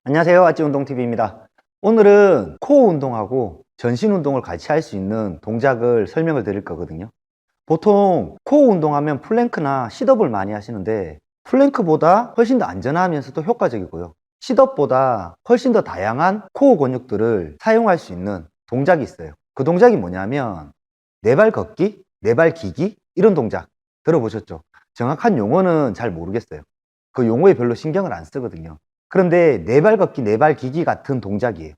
안녕하세요. 아찌운동TV입니다. 오늘은 코어 운동하고 전신 운동을 같이 할 수 있는 동작을 설명을 드릴 거거든요. 보통 코어 운동하면 플랭크나 싯업을 많이 하시는데 플랭크보다 훨씬 더 안전하면서도 효과적이고요. 싯업보다 훨씬 더 다양한 코어 근육들을 사용할 수 있는 동작이 있어요. 그 동작이 뭐냐면 네 발 걷기, 네 발 기기 이런 동작 들어보셨죠? 정확한 용어는 잘 모르겠어요. 그 용어에 별로 신경을 안 쓰거든요. 그런데 네 발 걷기, 네 발 기기 같은 동작이에요.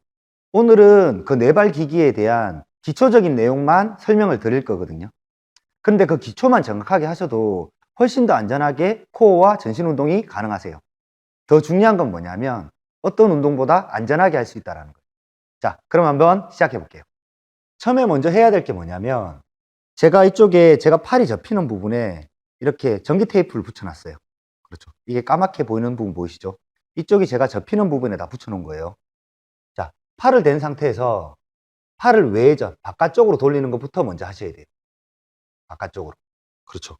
오늘은 그 네 발 기기에 대한 기초적인 내용만 설명을 드릴 거거든요. 그런데 그 기초만 정확하게 하셔도 훨씬 더 안전하게 코어와 전신 운동이 가능하세요. 더 중요한 건 뭐냐면 어떤 운동보다 안전하게 할 수 있다는 거예요. 자, 그럼 한번 시작해 볼게요. 처음에 먼저 해야 될 게 뭐냐면 제가 이쪽에 제가 팔이 접히는 부분에 이렇게 전기 테이프를 붙여놨어요. 그렇죠. 이게 까맣게 보이는 부분 보이시죠? 이쪽이 제가 접히는 부분에다 붙여놓은 거예요. 자, 팔을 댄 상태에서 팔을 외전, 바깥쪽으로 돌리는 것부터 먼저 하셔야 돼요. 바깥쪽으로. 그렇죠.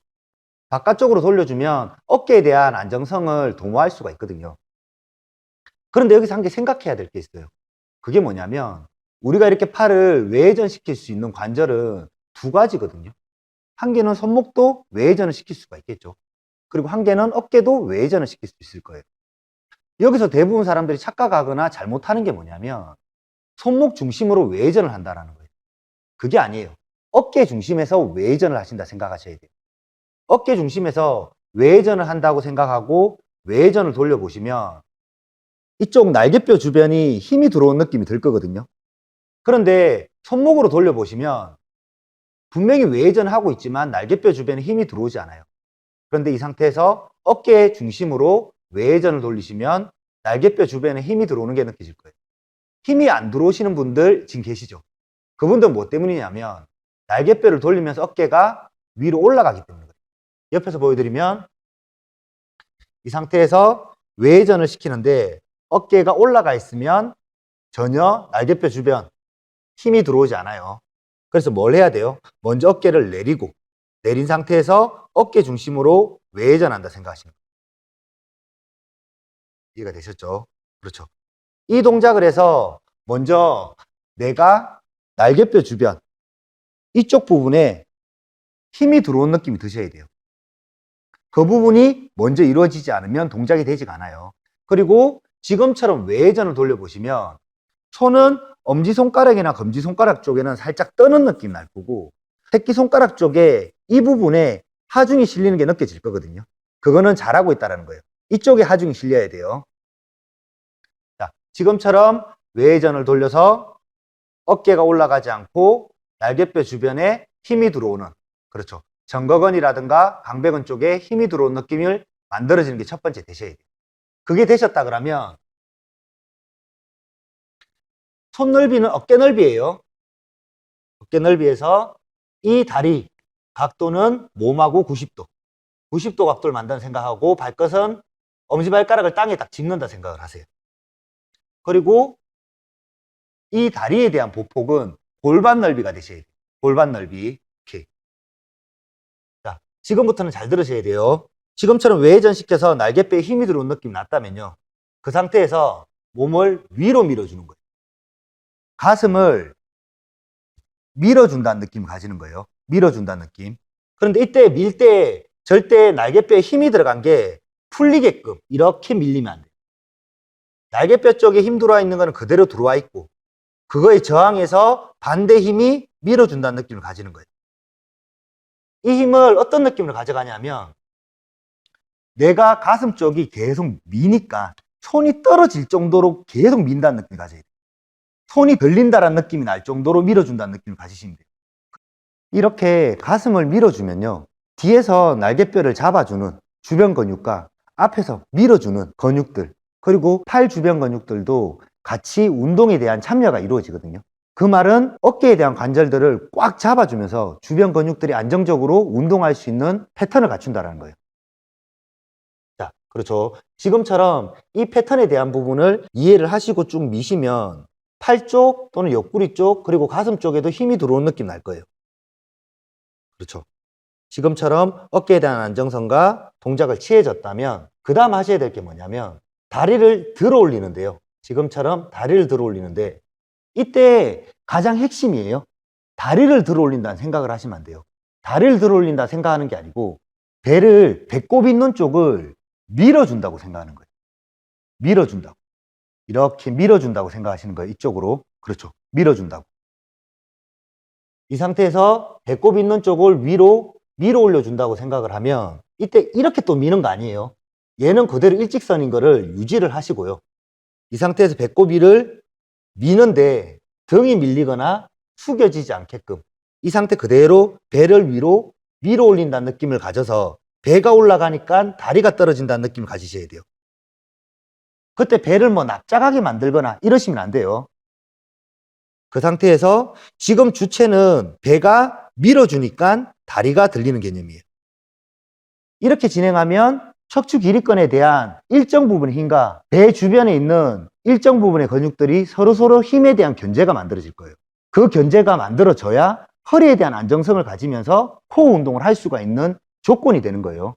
바깥쪽으로 돌려주면 어깨에 대한 안정성을 도모할 수가 있거든요. 그런데 여기서 한 개 생각해야 될 게 있어요. 그게 뭐냐면 우리가 이렇게 팔을 외전시킬 수 있는 관절은 두 가지거든요. 한 개는 손목도 외전을 시킬 수가 있겠죠. 그리고 한 개는 어깨도 외전을 시킬 수 있을 거예요. 여기서 대부분 사람들이 착각하거나 잘못하는 게 뭐냐면 손목 중심으로 외전을 한다는 거예요. 그게 아니에요. 어깨 중심에서 외전을 하신다 생각하셔야 돼요. 어깨 중심에서 외전을 한다고 생각하고 외전을 돌려보시면 이쪽 날개뼈 주변이 힘이 들어온 느낌이 들 거거든요. 그런데 손목으로 돌려보시면 분명히 외전하고 있지만 날개뼈 주변에 힘이 들어오지 않아요. 그런데 이 상태에서 어깨 중심으로 외전을 돌리시면 날개뼈 주변에 힘이 들어오는 게 느껴질 거예요. 힘이 안 들어오시는 분들 지금 계시죠? 그분들은 뭐 때문이냐면 날개뼈를 돌리면서 어깨가 위로 올라가기 때문에 그래요. 옆에서 보여드리면 이 상태에서 외전을 시키는데 어깨가 올라가 있으면 전혀 날개뼈 주변 힘이 들어오지 않아요. 그래서 뭘 해야 돼요? 먼저 어깨를 내리고 내린 상태에서 어깨 중심으로 외전한다 생각하시면 돼요. 이해가 되셨죠? 그렇죠. 이 동작을 해서 먼저 내가 날개뼈 주변 이쪽 부분에 힘이 들어온 느낌이 드셔야 돼요. 그 부분이 먼저 이루어지지 않으면 동작이 되지가 않아요. 그리고 지금처럼 외전을 돌려보시면 손은 엄지손가락이나 검지손가락 쪽에는 살짝 떠는 느낌 날 거고 새끼손가락 쪽에 이 부분에 하중이 실리는 게 느껴질 거거든요. 그거는 잘하고 있다는 거예요. 이쪽에 하중이 실려야 돼요. 자, 지금처럼 외전을 돌려서 어깨가 올라가지 않고 날개뼈 주변에 힘이 들어오는, 그렇죠. 정거근이라든가 강배근 쪽에 힘이 들어온 느낌을 만들어지는 게 첫 번째 되셔야 돼요. 그게 되셨다 그러면 손 넓이는 어깨 넓이에요. 어깨 넓이에서 이 다리 각도는 몸하고 90도. 90도 각도를 만든다 생각하고 발끝은 엄지발가락을 땅에 딱 짚는다 생각을 하세요. 그리고 이 다리에 대한 보폭은 골반 넓이가 되셔야 돼요. 골반 넓이. 이렇게. 자, 지금부터는 잘 들으셔야 돼요. 지금처럼 외전시켜서 날개뼈에 힘이 들어온 느낌 났다면요. 그 상태에서 몸을 위로 밀어주는 거예요. 가슴을 밀어준다는 느낌을 가지는 거예요. 밀어준다는 느낌. 그런데 이때 밀 때 절대 날개뼈에 힘이 들어간 게 풀리게끔 이렇게 밀리면 안 돼요. 날개뼈 쪽에 힘 들어와 있는 거는 그대로 들어와 있고 그거에 저항해서 반대 힘이 밀어준다는 느낌을 가지는 거예요. 이 힘을 어떤 느낌으로 가져가냐면 내가 가슴 쪽이 계속 미니까 손이 떨어질 정도로 계속 민다는 느낌을 가져야 돼요. 손이 들린다는 느낌이 날 정도로 밀어준다는 느낌을 가지시면 돼요. 이렇게 가슴을 밀어주면요. 뒤에서 날개뼈를 잡아주는 주변 근육과 앞에서 밀어주는 근육들 그리고 팔 주변 근육들도 같이 운동에 대한 참여가 이루어지거든요. 그 말은 어깨에 대한 관절들을 꽉 잡아주면서 주변 근육들이 안정적으로 운동할 수 있는 패턴을 갖춘다는 거예요. 자, 그렇죠. 지금처럼 이 패턴에 대한 부분을 이해를 하시고 쭉 미시면 팔 쪽 또는 옆구리 쪽 그리고 가슴 쪽에도 힘이 들어오는 느낌 날 거예요. 그렇죠. 지금처럼 어깨에 대한 안정성과 동작을 취해졌다면 그 다음 하셔야 될 게 뭐냐면 다리를 들어 올리는데요. 지금처럼 다리를 들어 올리는데 이때 가장 핵심이에요. 다리를 들어 올린다는 생각을 하시면 안 돼요. 다리를 들어 올린다 생각하는 게 아니고 배꼽 있는 쪽을 밀어준다고 생각하는 거예요. 밀어준다고. 이렇게 밀어준다고 생각하시는 거예요. 이쪽으로. 그렇죠. 밀어준다고. 이 상태에서 배꼽 있는 쪽을 위로 밀어 올려준다고 생각을 하면 이때 이렇게 또 미는 거 아니에요. 얘는 그대로 일직선인 거를 유지를 하시고요. 이 상태에서 배꼽 위를 미는데 등이 밀리거나 숙여지지 않게끔 이 상태 그대로 배를 위로 밀어 올린다는 느낌을 가져서 배가 올라가니까 다리가 떨어진다는 느낌을 가지셔야 돼요. 그때 배를 뭐 납작하게 만들거나 이러시면 안 돼요. 그 상태에서 지금 주체는 배가 밀어주니까 다리가 들리는 개념이에요. 이렇게 진행하면 척추 기립근에 대한 일정 부분의 힘과 배 주변에 있는 일정 부분의 근육들이 서로서로 힘에 대한 견제가 만들어질 거예요. 그 견제가 만들어져야 허리에 대한 안정성을 가지면서 코어 운동을 할 수가 있는 조건이 되는 거예요.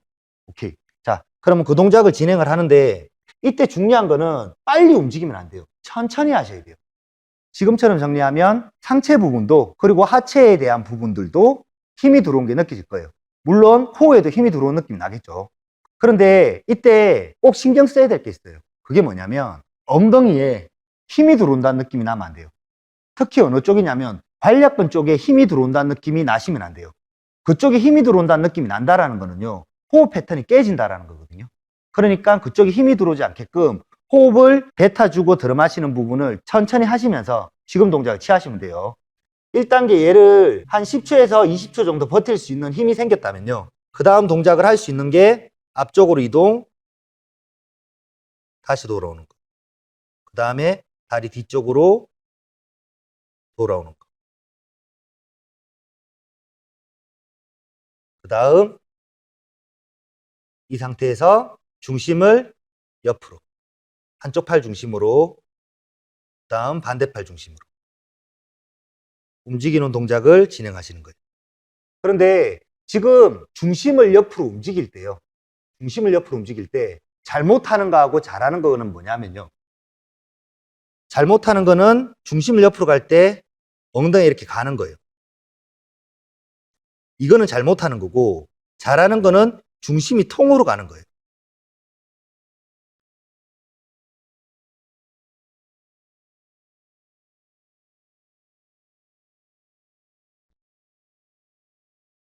오케이. 자, 그러면 그 동작을 진행을 하는데 이때 중요한 거는 빨리 움직이면 안 돼요. 천천히 하셔야 돼요. 지금처럼 정리하면 상체 부분도 그리고 하체에 대한 부분들도 힘이 들어온 게 느껴질 거예요. 물론 코어에도 힘이 들어온 느낌이 나겠죠. 그런데 이때 꼭 신경 써야 될 게 있어요. 그게 뭐냐면 엉덩이에 힘이 들어온다는 느낌이 나면 안 돼요. 특히 어느 쪽이냐면 관략근 쪽에 힘이 들어온다는 느낌이 나시면 안 돼요. 그쪽에 힘이 들어온다는 느낌이 난다라는 거는요, 호흡 패턴이 깨진다라는 거거든요. 그러니까 그쪽에 힘이 들어오지 않게끔 호흡을 뱉어주고 들어마시는 부분을 천천히 하시면서 지금 동작을 취하시면 돼요. 1단계 얘를 한 10초에서 20초 정도 버틸 수 있는 힘이 생겼다면요, 그 다음 동작을 할 수 있는 게 앞쪽으로 이동, 다시 돌아오는 거. 그 다음에 다리 뒤쪽으로 돌아오는 거. 그 다음 이 상태에서 중심을 옆으로, 한쪽 팔 중심으로, 그 다음 반대팔 중심으로 움직이는 동작을 진행하시는 거예요. 그런데 지금 중심을 옆으로 움직일 때요, 중심을 옆으로 움직일 때 잘못하는 거하고 잘하는 거는 뭐냐면요, 잘못하는 거는 중심을 옆으로 갈 때 엉덩이 이렇게 가는 거예요. 이거는 잘못하는 거고, 잘하는 거는 중심이 통으로 가는 거예요.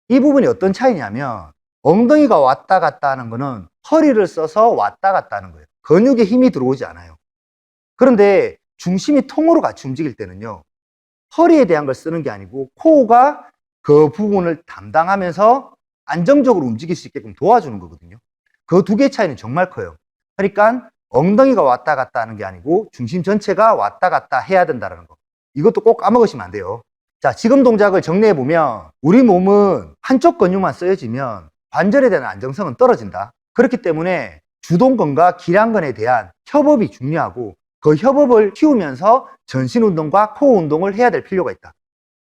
이 부분이 어떤 차이냐면 엉덩이가 왔다 갔다 하는 거는 허리를 써서 왔다 갔다 하는 거예요. 근육에 힘이 들어오지 않아요. 그런데 중심이 통으로 같이 움직일 때는요, 허리에 대한 걸 쓰는 게 아니고 코어가 그 부분을 담당하면서 안정적으로 움직일 수 있게끔 도와주는 거거든요. 그 두 개의 차이는 정말 커요. 그러니까 엉덩이가 왔다 갔다 하는 게 아니고 중심 전체가 왔다 갔다 해야 된다는 거. 이것도 꼭 까먹으시면 안 돼요. 자, 지금 동작을 정리해보면 우리 몸은 한쪽 근육만 쓰여지면 관절에 대한 안정성은 떨어진다. 그렇기 때문에 주동근과 기량근에 대한 협업이 중요하고 그 협업을 키우면서 전신 운동과 코어 운동을 해야 될 필요가 있다.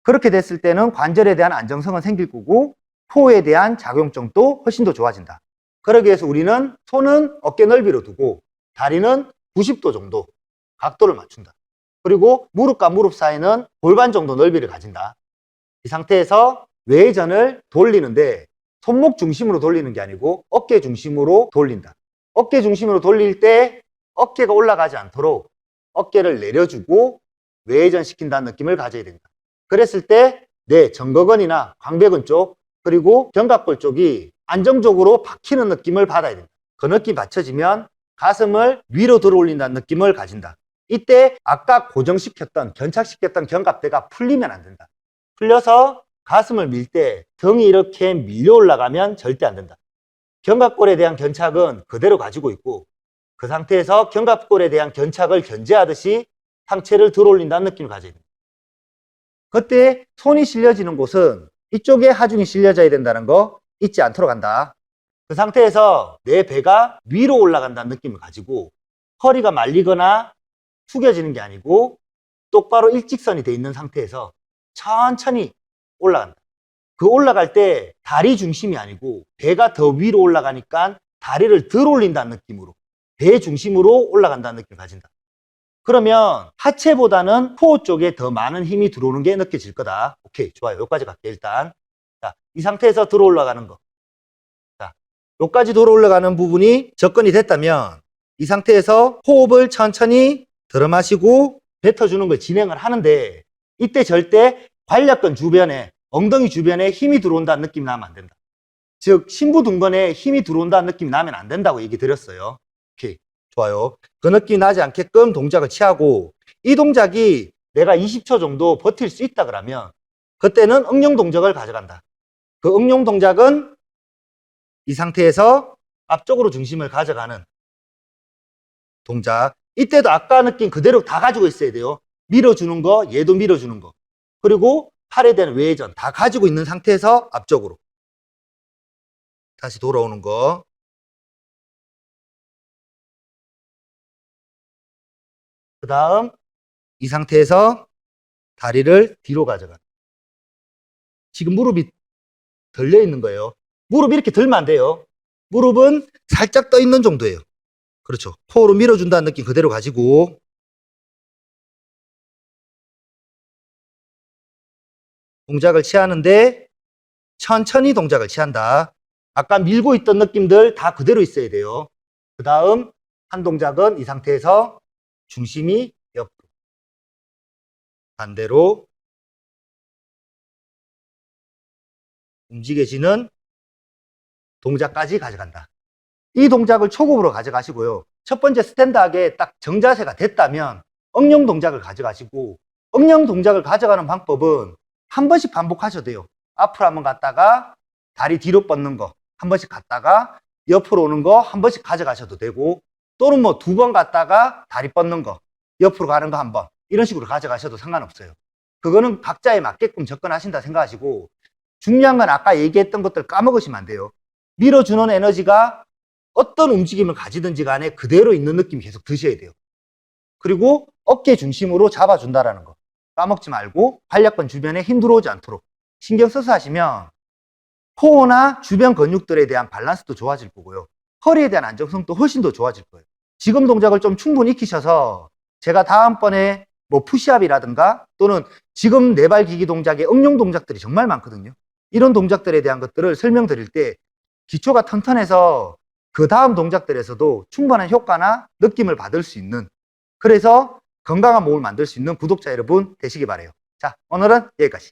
그렇게 됐을 때는 관절에 대한 안정성은 생길 거고 코어에 대한 작용성도 훨씬 더 좋아진다. 그러기 위해서 우리는 손은 어깨 넓이로 두고 다리는 90도 정도 각도를 맞춘다. 그리고 무릎과 무릎 사이는 골반 정도 넓이를 가진다. 이 상태에서 외전을 돌리는데 손목 중심으로 돌리는 게 아니고 어깨 중심으로 돌린다. 어깨 중심으로 돌릴 때 어깨가 올라가지 않도록 어깨를 내려주고 외전 시킨다는 느낌을 가져야 된다. 그랬을 때 내 정거근이나 광배근 쪽 그리고 견갑골 쪽이 안정적으로 박히는 느낌을 받아야 된다. 그 느낌이 받쳐지면 가슴을 위로 들어 올린다는 느낌을 가진다. 이때 아까 고정시켰던 견착시켰던 견갑대가 풀리면 안 된다. 풀려서 가슴을 밀 때 등이 이렇게 밀려 올라가면 절대 안 된다. 견갑골에 대한 견착은 그대로 가지고 있고 그 상태에서 견갑골에 대한 견착을 견제하듯이 상체를 들어 올린다는 느낌을 가져야 된다. 그때 손이 실려지는 곳은 이쪽에 하중이 실려져야 된다는 거 잊지 않도록 한다. 그 상태에서 내 배가 위로 올라간다는 느낌을 가지고 허리가 말리거나 숙여지는 게 아니고 똑바로 일직선이 돼 있는 상태에서 천천히 올라간다. 그 올라갈 때 다리 중심이 아니고 배가 더 위로 올라가니까 다리를 덜 올린다는 느낌으로 배 중심으로 올라간다는 느낌을 가진다. 그러면 하체보다는 코어 쪽에 더 많은 힘이 들어오는 게 느껴질 거다. 오케이, 좋아요. 여기까지 갈게요, 일단. 자, 이 상태에서 들어 올라가는 거. 자, 여기까지 들어 올라가는 부분이 접근이 됐다면 이 상태에서 호흡을 천천히 들어 마시고 뱉어주는 걸 진행을 하는데 이때 절대 관략근 주변에, 엉덩이 주변에 힘이 들어온다는 느낌이 나면 안 된다. 즉, 신부둔근에 힘이 들어온다는 느낌이 나면 안 된다고 얘기 드렸어요. 오케이, 좋아요. 그 느낌이 나지 않게끔 동작을 취하고 이 동작이 내가 20초 정도 버틸 수 있다 그러면 그때는 응용 동작을 가져간다. 그 응용 동작은 이 상태에서 앞쪽으로 중심을 가져가는 동작. 이때도 아까 느낌 그대로 다 가지고 있어야 돼요. 밀어주는 거, 얘도 밀어주는 거. 그리고 팔에 대한 외회전 다 가지고 있는 상태에서 앞쪽으로. 다시 돌아오는 거. 그 다음 이 상태에서 다리를 뒤로 가져가. 지금 무릎이 들려 있는 거예요. 무릎 이렇게 들면 안 돼요. 무릎은 살짝 떠 있는 정도예요. 그렇죠. 코어로 밀어준다는 느낌 그대로 가지고 동작을 취하는데 천천히 동작을 취한다. 아까 밀고 있던 느낌들 다 그대로 있어야 돼요. 그 다음 한 동작은 이 상태에서 중심이 옆으로, 반대로 움직여지는 동작까지 가져간다. 이 동작을 초급으로 가져가시고요. 첫 번째 스탠드하게 딱 정자세가 됐다면 응용 동작을 가져가시고, 응용 동작을 가져가는 방법은 한 번씩 반복하셔도 돼요. 앞으로 한번 갔다가 다리 뒤로 뻗는 거 한 번씩 갔다가 옆으로 오는 거 한 번씩 가져가셔도 되고, 또는 뭐 두 번 갔다가 다리 뻗는 거 옆으로 가는 거 한 번, 이런 식으로 가져가셔도 상관없어요. 그거는 각자에 맞게끔 접근하신다 생각하시고, 중요한 건 아까 얘기했던 것들 까먹으시면 안 돼요. 밀어주는 에너지가 어떤 움직임을 가지든지 간에 그대로 있는 느낌이 계속 드셔야 돼요. 그리고 어깨 중심으로 잡아준다라는 거 까먹지 말고, 관략근 주변에 힘 들어오지 않도록 신경 써서 하시면 코어나 주변 근육들에 대한 밸런스도 좋아질 거고요. 허리에 대한 안정성도 훨씬 더 좋아질 거예요. 지금 동작을 좀 충분히 익히셔서 제가 다음번에 뭐 푸시업이라든가 또는 지금 네발 기기 동작의 응용 동작들이 정말 많거든요. 이런 동작들에 대한 것들을 설명드릴 때 기초가 튼튼해서 그 다음 동작들에서도 충분한 효과나 느낌을 받을 수 있는, 그래서 건강한 몸을 만들 수 있는 구독자 여러분 되시기 바라요. 자, 오늘은 여기까지.